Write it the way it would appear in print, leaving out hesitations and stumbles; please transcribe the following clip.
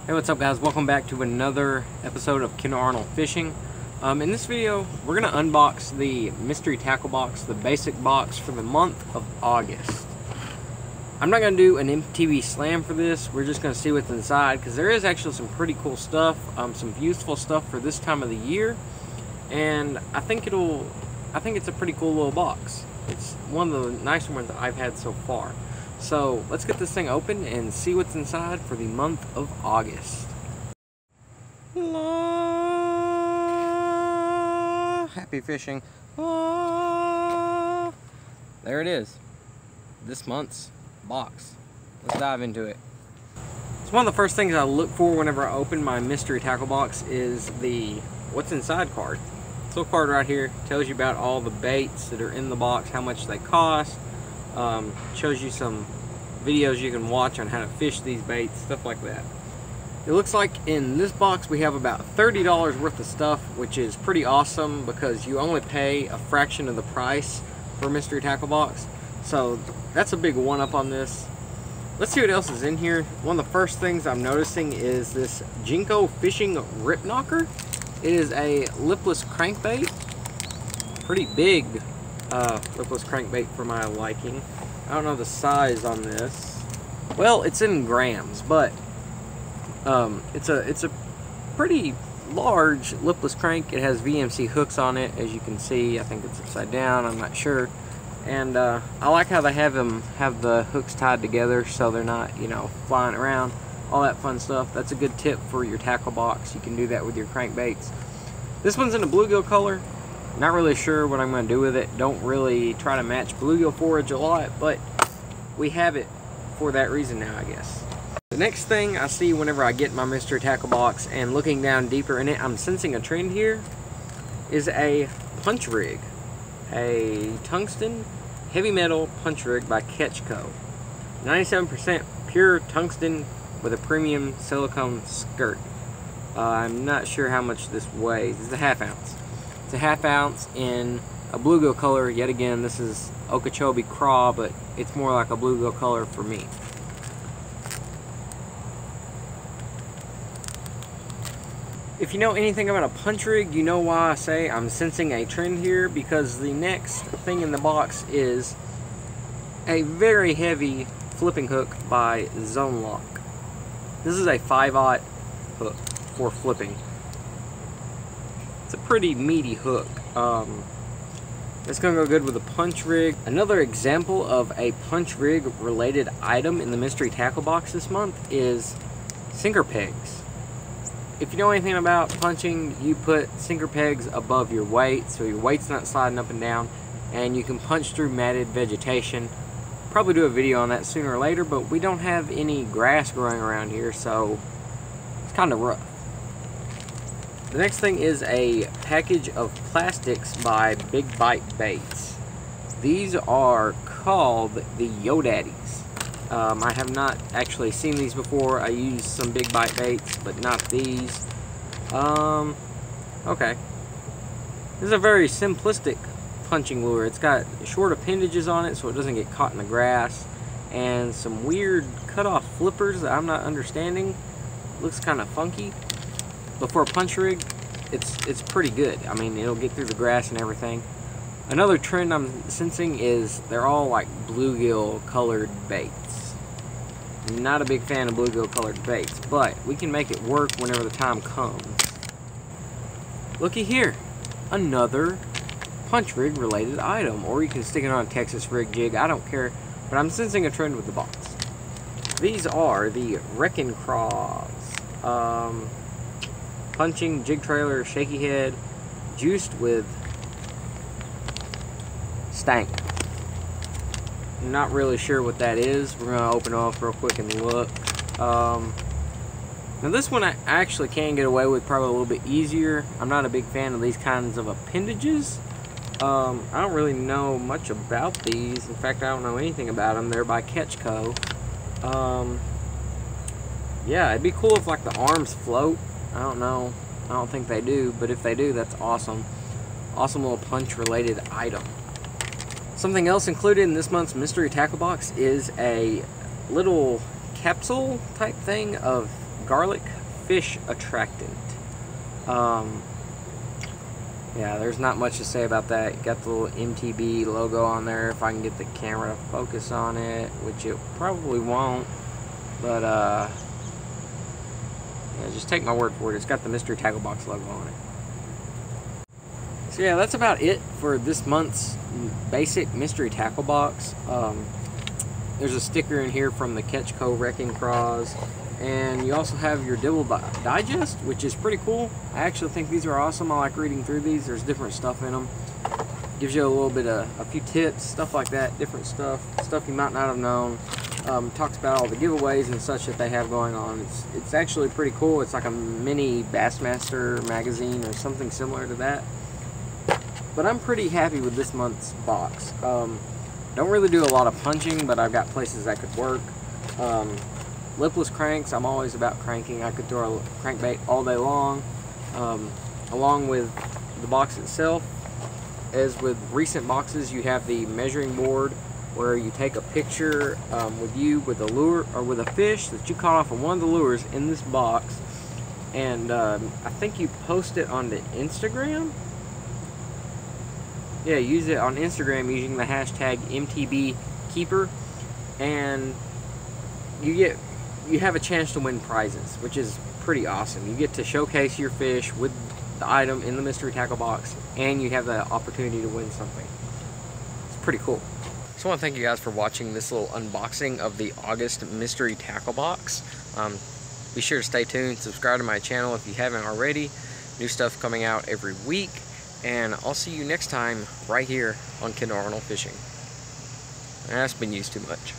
Hey, what's up guys? Welcome back to another episode of Kendall Arnold Fishing. In this video, we're going to unbox the mystery tackle box, the basic box for the month of August. I'm not going to do an MTV slam for this. We're just going to see what's inside because there is actually some pretty cool stuff, some useful stuff for this time of the year, and I think it's a pretty cool little box. It's one of the nicer ones I've had so far. So let's get this thing open and see what's inside for the month of August. Happy fishing. There it is. This month's box. Let's dive into it. So one of the first things I look for whenever I open my mystery tackle box is the what's inside card. This little card right here tells you about all the baits that are in the box, how much they cost. Shows you some videos you can watch on how to fish these baits, stuff like that. It looks like in this box we have about $30 worth of stuff, which is pretty awesome because you only pay a fraction of the price for a mystery tackle box. So that's a big one-up on this. Let's see what else is in here. One of the first things I'm noticing is this Jenko Fishing Rip Knocker. It is a lipless crankbait. Pretty big lipless crankbait for my liking. I don't know the size on this. Well, it's in grams, but it's a pretty large lipless crank. It has VMC hooks on it, as you can see. I think it's upside down, I'm not sure. And I like how they have the hooks tied together so they're not, you know, flying around, all that fun stuff. That's a good tip for your tackle box. You can do that with your crankbaits. This one's in a bluegill color. Not really sure what I'm going to do with it. Don't really try to match bluegill forage a lot, but we have it for that reason now, I guess. The next thing I see whenever I get my mystery tackle box and looking down deeper in it, I'm sensing a trend here, is a punch rig. A tungsten heavy metal punch rig by Ketchco. 97% pure tungsten with a premium silicone skirt. I'm not sure how much this weighs. It's a ½ ounce. It's a ½ ounce in a bluegill color. Yet again, this is Okeechobee craw, but it's more like a bluegill color for me. If you know anything about a punch rig, you know why I say I'm sensing a trend here, because the next thing in the box is a very heavy flipping hook by Zone Lock. This is a 5/0 hook for flipping. It's a pretty meaty hook. It's gonna go good with a punch rig. Another example of a punch rig related item in the mystery tackle box this month is sinker pegs. If you know anything about punching, you put sinker pegs above your weight so your weight's not sliding up and down, and you can punch through matted vegetation. Probably do a video on that sooner or later, but we don't have any grass growing around here, so it's kind of rough. The next thing is a package of plastics by Big Bite Baits. These are called the Yo Daddies. I have not actually seen these before. I used some Big Bite baits, but not these. Okay. This is a very simplistic punching lure. It's got short appendages on it so it doesn't get caught in the grass, and some weird cut-off flippers that I'm not understanding. Looks kind of funky. But for a punch rig, it's pretty good. I mean, it'll get through the grass and everything. Another trend I'm sensing is they're all like bluegill colored baits. Not a big fan of bluegill colored baits, but we can make it work whenever the time comes. Looky here, another punch rig related item, or you can stick it on a Texas rig jig, I don't care, but I'm sensing a trend with the box. These are the Wrecking Craws. Punching jig trailer, shaky head, juiced with stank. Not really sure what that is. We're gonna open it up real quick and look. Now this one I actually can get away with probably a little bit easier. I'm not a big fan of these kinds of appendages. I don't really know much about these. In fact, I don't know anything about them. They're by Ketchco. Yeah, it'd be cool if like the arms float. I don't know. I don't think they do, but if they do, that's awesome. Awesome little punch related item. Something else included in this month's mystery tackle box is a little capsule type thing of garlic fish attractant. Yeah, there's not much to say about that. You got the little MTB logo on there. If I can get the camera to focus on it, which it probably won't, but yeah, just take my word for it. It's got the Mystery Tackle Box logo on it. So yeah, that's about it for this month's basic Mystery Tackle Box. There's a sticker in here from the Catch Co. Wrecking Craws, and you also have your Dibble Digest, which is pretty cool. I actually think these are awesome. I like reading through these. There's different stuff in them. Gives you a little bit of a few tips, stuff like that, different stuff you might not have known. Talks about all the giveaways and such that they have going on. It's actually pretty cool. It's like a mini Bassmaster magazine or something similar to that. But I'm pretty happy with this month's box. Don't really do a lot of punching, but I've got places that could work. Lipless cranks, I'm always about cranking. I could throw a crankbait all day long. Along with the box itself, as with recent boxes, you have the measuring board where you take a picture with a lure or with a fish that you caught off of one of the lures in this box, and I think you post it on the Instagram. Yeah, use it on Instagram using the hashtag MTBKeeper, and you have a chance to win prizes, which is pretty awesome. You get to showcase your fish with the item in the Mystery Tackle Box, and you have the opportunity to win something. It's pretty cool. So I want to thank you guys for watching this little unboxing of the August Mystery Tackle Box. Be sure to stay tuned, subscribe to my channel if you haven't already. New stuff coming out every week. And I'll see you next time right here on Kendall Arnold Fishing. That's been used too much.